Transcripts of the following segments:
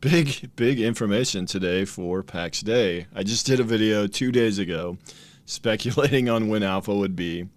Big information today for Pax Day. I just did a video 2 days ago speculating on when alpha would be.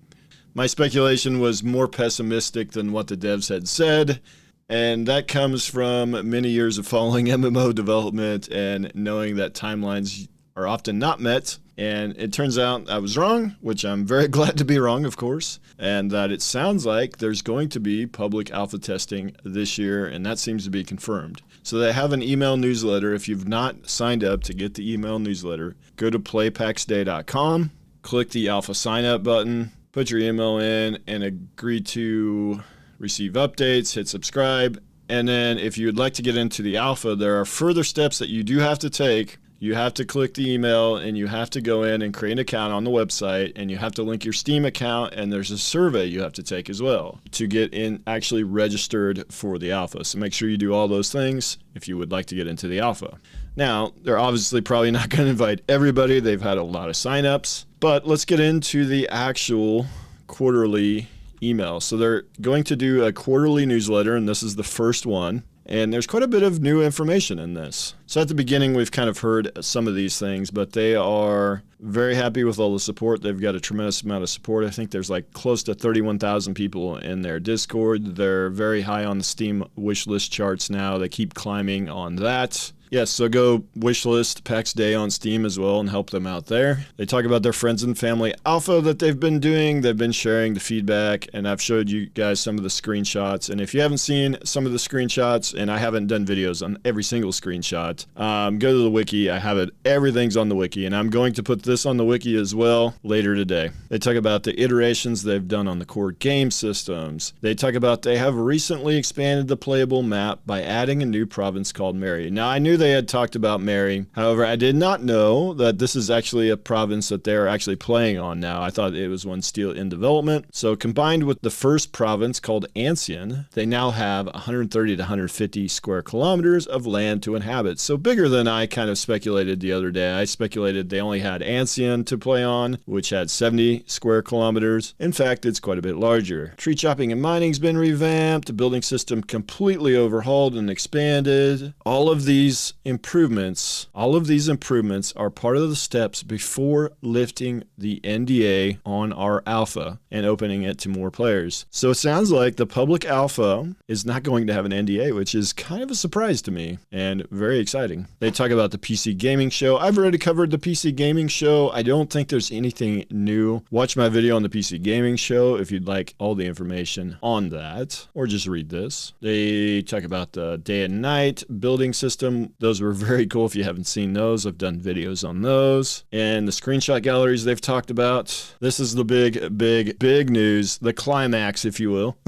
My speculation was more pessimistic than what the devs had said, and that comes from many years of following MMO development and knowing that timelines are often not met. And it turns out I was wrong, which I'm very glad to be wrong, of course, and that it sounds like there's going to be public alpha testing this year, and that seems to be confirmed. So they have an email newsletter. If you've not signed up to get the email newsletter, go to playpaxday.com, click the alpha sign up button, put your email in, and agree to receive updates, hit subscribe. And then if you'd like to get into the alpha, there are further steps that you do have to take. You have to click the email, and you have to go in and create an account on the website, and you have to link your Steam account, and there's a survey you have to take as well to get in actually registered for the alpha. So make sure you do all those things if you would like to get into the alpha. Now, they're obviously probably not going to invite everybody. They've had a lot of signups, but let's get into the actual quarterly email. So they're going to do a quarterly newsletter, and this is the first one. And there's quite a bit of new information in this. So at the beginning, we've kind of heard some of these things, but they are very happy with all the support. They've got a tremendous amount of support. I think there's like close to 31,000 people in their Discord. They're very high on the Steam wishlist charts now. They keep climbing on that. Yes, so go wishlist Pax Day on Steam as well and help them out there. They talk about their friends and family alpha that they've been doing. They've been sharing the feedback, and I've showed you guys some of the screenshots. And if you haven't seen some of the screenshots, and I haven't done videos on every single screenshot, go to the wiki. I have it. Everything's on the wiki, and I'm going to put this on the wiki as well later today. They talk about the iterations they've done on the core game systems. They talk about they have recently expanded the playable map by adding a new province called Mary. Now, I knew they had talked about Mary. However, I did not know that this is actually a province that they're actually playing on now. I thought it was one still in development. So combined with the first province called Ancien, they now have 130 to 150 square kilometers of land to inhabit. So bigger than I kind of speculated the other day. I speculated they only had Ancien to play on, which had 70 square kilometers. In fact, it's quite a bit larger. Tree chopping and mining's been revamped. The building system completely overhauled and expanded. All of these improvements are part of the steps before lifting the NDA on our alpha and opening it to more players. So it sounds like the public alpha is not going to have an NDA, which is kind of a surprise to me and very exciting. They talk about the PC gaming show. I've already covered the PC gaming show. I don't think there's anything new. Watch my video on the PC gaming show if you'd like all the information on that, or just read this. They talk about the day and night building system. Those were very cool. If you haven't seen those, I've done videos on those. And the screenshot galleries they've talked about. This is the big news, the climax, if you will.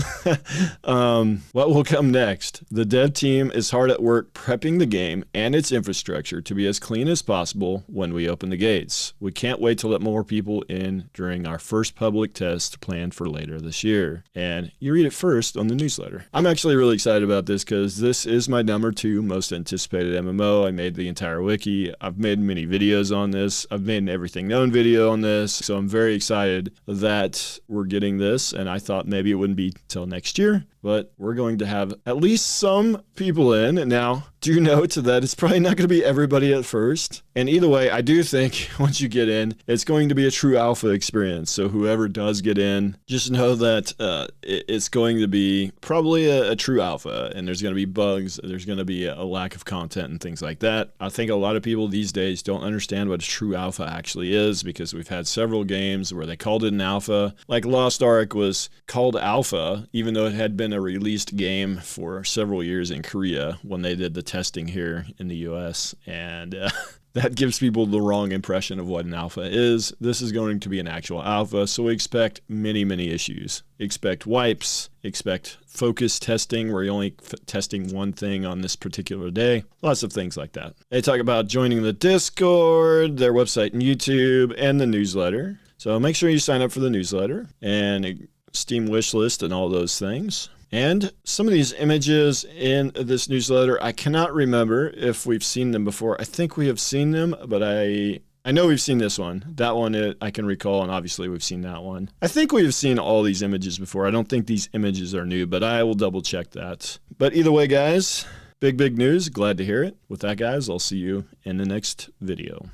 What will come next? The dev team is hard at work prepping the game and its infrastructure to be as clean as possible when we open the gates. We can't wait to let more people in during our first public test planned for later this year. And you read it first on the newsletter. I'm actually really excited about this because this is my number 2 most anticipated MMO. I made the entire wiki. I've made many videos on this. I've made an everything known video on this. So I'm very excited that we're getting this. And I thought maybe it wouldn't be till next year, but we're going to have at least some people in. Now, do note that it's probably not going to be everybody at first. And either way, I do think once you get in, it's going to be a true alpha experience. So whoever does get in, just know that it's going to be probably a true alpha, and there's going to be bugs. There's going to be a lack of content and things like that. I think a lot of people these days don't understand what a true alpha actually is, because we've had several games where they called it an alpha. Like Lost Ark was called alpha, even though it had been a released game for several years in Korea when they did the testing here in the US, and that gives people the wrong impression of what an alpha is. This is going to be an actual alpha, so we expect many issues. Expect wipes, expect focus testing where you're only testing one thing on this particular day. Lots of things like that. They talk about joining the Discord, their website and YouTube, and the newsletter. So make sure you sign up for the newsletter and Steam wishlist and all those things. And some of these images in this newsletter, I cannot remember if we've seen them before. I think we have seen them, but I know we've seen this one. That one I can recall, and obviously we've seen that one. I think we've seen all these images before. I don't think these images are new, but I will double check that. But either way, guys, Big news. Glad to hear it. With that, guys, I'll see you in the next video.